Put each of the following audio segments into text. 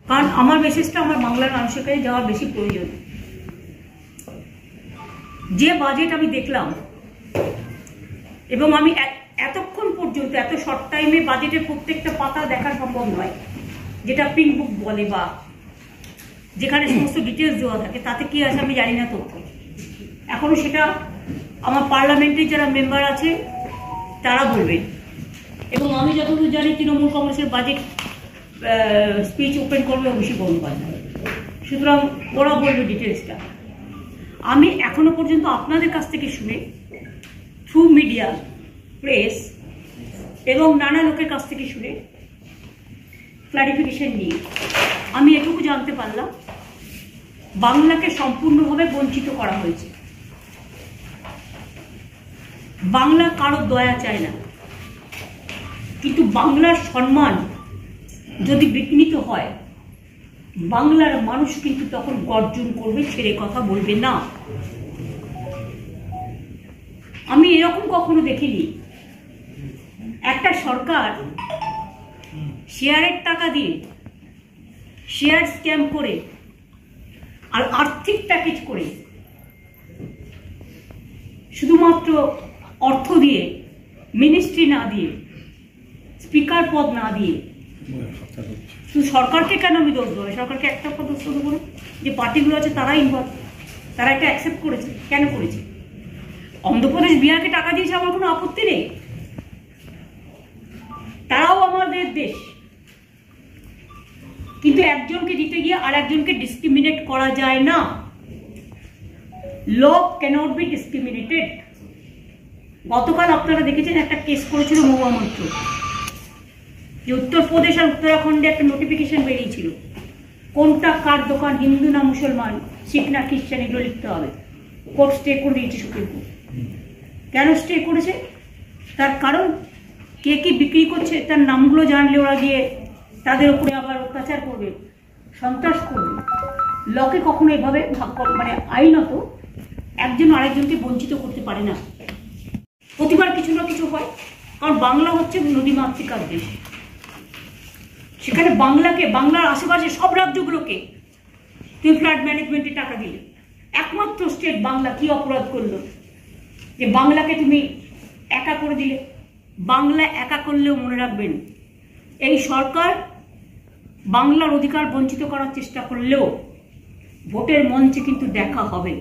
কারণ আমার মেসেজটা আমার বাংলার মানুষের কাছে যাওয়ার বেশি প্রয়োজন। যে বাজেট আমি দেখলাম, এবং আমি এতক্ষণ পর্যন্ত এত শর্ট টাইমে বাজেটের প্রত্যেকটা পাতা দেখা সম্ভব নয়, যেটা পিঙ্ক বুক বলে বা যেখানে সমস্ত ডিটেলস দেওয়া থাকে, তাতে কি আছে আমি জানি না তথ্য। এখনো সেটা আমার পার্লামেন্টের যারা মেম্বার আছে তারা বলবে। এবং আমি যতদূর জানি তৃণমূল কংগ্রেসের বাজেট স্পিচ ওপেন করবে অভিষেক বন্দ্যোপাধ্যায়, সুতরাং ওরা বলবে ডিটেলসটা। আমি এখনো পর্যন্ত আপনাদের কাছ থেকে শুনে, থ্রু মিডিয়া, প্রেস এবং নানা লোকের কাছ থেকে শুনে ক্লারিফিকেশন নিয়ে আমি এটুকু জানতে পারলাম, বাংলাকে সম্পূর্ণভাবে বঞ্চিত করা হয়েছে। বাংলা কারো দয়া চায় না, কিন্তু বাংলার সম্মান যদি বিঘ্নিত হয়, বাংলার মানুষ কিন্তু তখন গর্জন করবে, ছেড়ে কথা বলবে না। আমি এরকম কখনো দেখিনি একটা সরকার শেয়ারের টাকা দিয়ে শেয়ার স্ক্যাম করে আর আর্থিক প্যাকেজ করে শুধুমাত্র অর্থ দিয়ে, মিনিস্ট্রি না দিয়ে, স্পিকার পদ না দিয়ে, শুধু সরকারকে কেন আমি দোষ দেবো? সরকারকে একটা দোষ দেবো না, যে পার্টিগুলো আছে তারা ইনভলভ, তারা এটা অ্যাকসেপ্ট করেছে। কেন করেছে? অন্ধ্রপ্রদেশ, বিহারকে টাকা দিয়েছে, আমার কোনো আপত্তি নেই, তারাও আমাদের দেশ। কিন্তু একজনকে দিতে গিয়ে আর একজনকে ডিসক্রিমিনেট করা যায় না। ল ক্যানট বি ডিসক্রিমিনেটেড। গতকাল আপনারা দেখেছেন একটা কেস করেছিল মহুয়া মৈত্র, যে উত্তরপ্রদেশ আর উত্তরাখণ্ডে একটা নোটিফিকেশন বেরিয়েছিল কোনটা কার দোকান, হিন্দু না মুসলমান, শিখ না খ্রিস্টান, এগুলো লিখতে হবে। কোর্ট স্টে করে দিয়েছে সুপ্রিম কোর্ট। কেন স্টে করেছে? তার কারণ কে কি বিক্রি করছে তার নামগুলো জানলে ওরা গিয়ে তাদের উপরে আবার অত্যাচার করবে, সন্ত্রাস করবে। লকে কখনো এভাবে মানে আইনত একজন আরেকজনকে বঞ্চিত করতে পারে না। প্রতিবার কিছু না কিছু হয়, কারণ বাংলা হচ্ছে নদীমাতৃকার দেশ। সেখানে বাংলাকে, বাংলার আশেপাশে সব রাজ্যগুলোকে তুমি ফ্লাড ম্যানেজমেন্টে টাকা দিলে, একমাত্র স্টেট বাংলা কি অপরাধ করলো যে বাংলাকে তুমি একা করে দিলে? বাংলা একা করলেও মনে রাখবেন, এই সরকার বাংলার অধিকার বঞ্চিত করার চেষ্টা করলেও ভোটের মঞ্চে কিন্তু দেখা হবে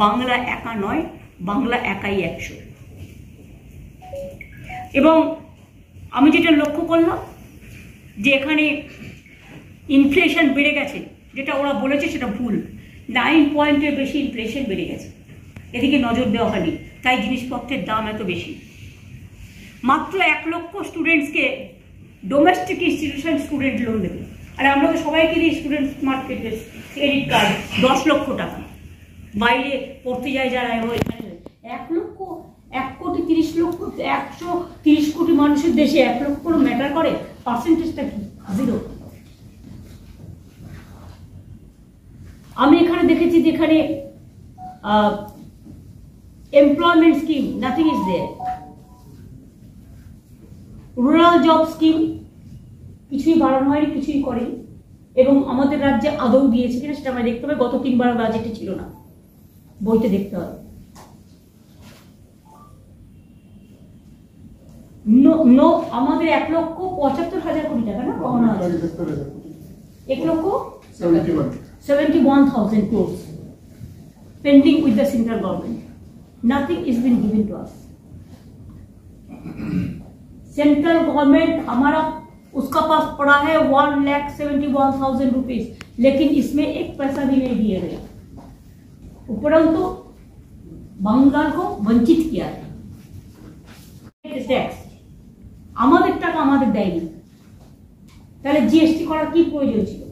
বাংলা একা নয়, বাংলা একাই 100। এবং আমি যেটা লক্ষ্য করলাম যে এখানে ইনফ্লেশন বেড়ে গেছে, যেটা ওরা বলেছে সেটা ভুল। 9 পয়েন্টের বেশি ইনফ্লেশন বেড়ে গেছে, এদিকে নজর দেওয়া হয়নি, তাই জিনিসপত্রের দাম এত বেশি। মাত্র 1 লক্ষ স্টুডেন্টসকে ডোমেস্টিক ইনস্টিটিউশন স্টুডেন্ট লোন দেবে, আর আমরা তো সবাইকে দিই স্টুডেন্ট স্মার্ট ক্রেডিট কার্ড 10 লক্ষ টাকা। বাইরে পড়তে যায় যারা, 1 লক্ষ, 1 কোটি 30 লক্ষ, 130 কোটি মানুষের দেশে 1 লক্ষ কোনো ম্যাটার করে? পার্সেন্টেজটা কি? 0। আমি এখানে দেখেছি যেখানে employment scheme, nothing is there. Rural job scheme কিছুই বাড়ানো হয়নি, কিছুই করেনি। এবং আমাদের রাজ্যে আদৌ দিয়েছে কিনা সেটা আমরা দেখতে হবে। গত 3 বার বাজেটে ছিল না, বইতে দেখতে হবে। নো, আমাদের 1,75,000 কোটি টাকা না, 1,71,000 crores pending with the central government. Nothing is been given to us. Central government हमारा उसका पास पड़ा है 1,71,000 रुपीज, लेकिन इसमें 1 पैसा भी नहीं दिया गया। उपरंतु बंगाल को वंचित किया है। टैक्स আমাদের টাকা আমাদের দেয়নি, তাহলে জিএসটি করার কি প্রয়োজন ছিল?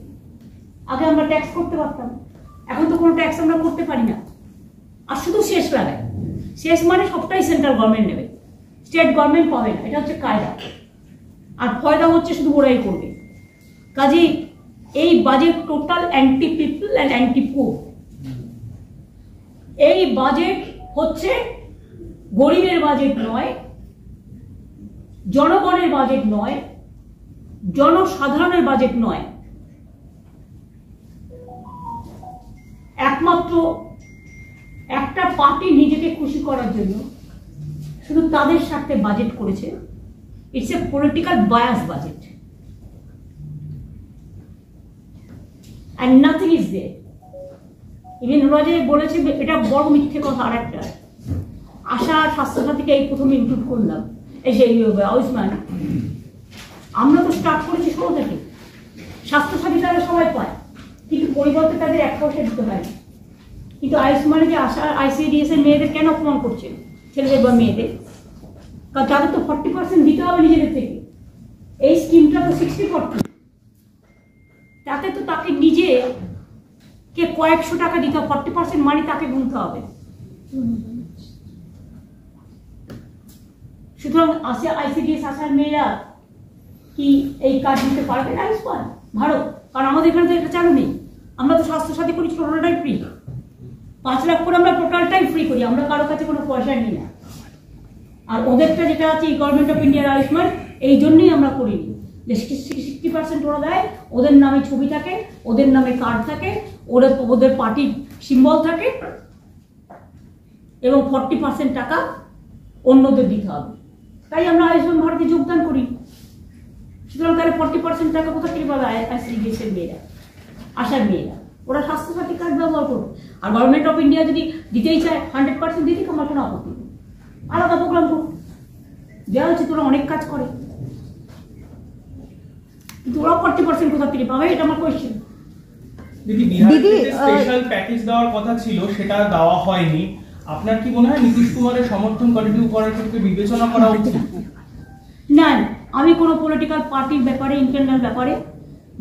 আগে আমরা ট্যাক্স করতে পারতাম, এখন তো কোনো ট্যাক্স আমরা করতে পারি না। আর শুধু শেষ লাগায়, শেষ মানে সবটাই সেন্ট্রাল গভর্নমেন্ট নেবে, স্টেট গভর্নমেন্ট পাবে না, এটা হচ্ছে কায়দা। আর ফয়দা হচ্ছে শুধু ওরাই করবে। কাজেই এই budget total anti people and anti poor. এই বাজেট হচ্ছে গরিবের বাজেট নয়, জনগণের বাজেট নয়, জনসাধারণের বাজেট নয়। একমাত্র একটা পার্টি নিজেকে খুশি করার জন্য শুধু তাদের স্বার্থে বাজেট করেছে। It's a political bias budget and nothing is there. Even ওরা যে বলেছে এটা বড় মিথ্যে কথা। আর একটা আশা স্বাস্থ্যসাথীকে এই প্রথমে ইনক্লুড করলাম, এই যে আয়ুষ্মান, আমরা তো স্টার্ট করেছি 16 থেকে। স্বাস্থ্যসাথী তারা সবাই পায়, কিন্তু পরিবর্তে তাদের 1 পয়সা দিতে হয়। কিন্তু আয়ুষ্মানে যে আশা ICDS এর মেয়েদের কেন অপমান করছেন, ছেলেদের বা মেয়েদের? কারণ তাদের তো 40% দিতে হবে নিজেদের থেকে। এই স্কিমটা তো 60-40, তাতে তো তাকে নিজে কে কয়েকশো টাকা দিতে হবে, 40% মানি তাকে গুনতে হবে। সুতরাং ICDS আসার মেয়েরা কি এই কাজ দিতে পারবে না আয়ুষ্মান ভারত? কারণ আমাদের এখানে তো এটা চালু নেই। আমরা তো স্বাস্থ্যসাথী করি টোটালটাই ফ্রি, 5 লাখ করে আমরা টোটালটাই ফ্রি করি, আমরা কারো কাছে কোনো পয়সা নিই না। আর ওদেরটা যেটা আছে গভর্নমেন্ট অফ ইন্ডিয়ার আয়ুষ্মান, এই জন্যই আমরা করিনি যে 60% ওরা দেয়, ওদের নামে ছবি থাকে, ওদের নামে কার্ড থাকে, ওদের পার্টির সিম্বল থাকে, এবং 40% টাকা অন্যদের দিতে হবে। তাই আমরা আয়ুষ্মান ভারতে যোগদান করি। সুতরাং তাহলে 40% টাকা কোথা থেকে পাবে ICDS এর মেয়েরা, আশার মেয়েরা? ওরা স্বাস্থ্যসাথী কার্ড ব্যবহার করবে। আর গভর্নমেন্ট অফ ইন্ডিয়া যদি দিতেই চায় 100% দিতে, আমার কোনো আপত্তি নেই, আলাদা প্রোগ্রাম করুন, দেওয়া হচ্ছে। তোরা অনেক কাজ করে, কিন্তু ওরা 40% কোথা থেকে পাবে, এটা আমার কোয়েশ্চেন। দিদি, বিহারে যে স্পেশাল প্যাকেজ দেওয়ার কথা ছিল সেটা দেওয়া হয়নি। আপনার কি মনে হয় নীতিশ কুমারের সমর্থন কন্টিনিউ করার ক্ষেত্রে বিবেচনা করা উচিত? না, আমি কোনো পলিটিক্যাল পার্টির ব্যাপারে, ইন্টারনাল ব্যাপারে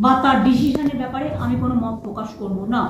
বা তার ডিসিশনের ব্যাপারে আমি কোনো মত প্রকাশ করব না।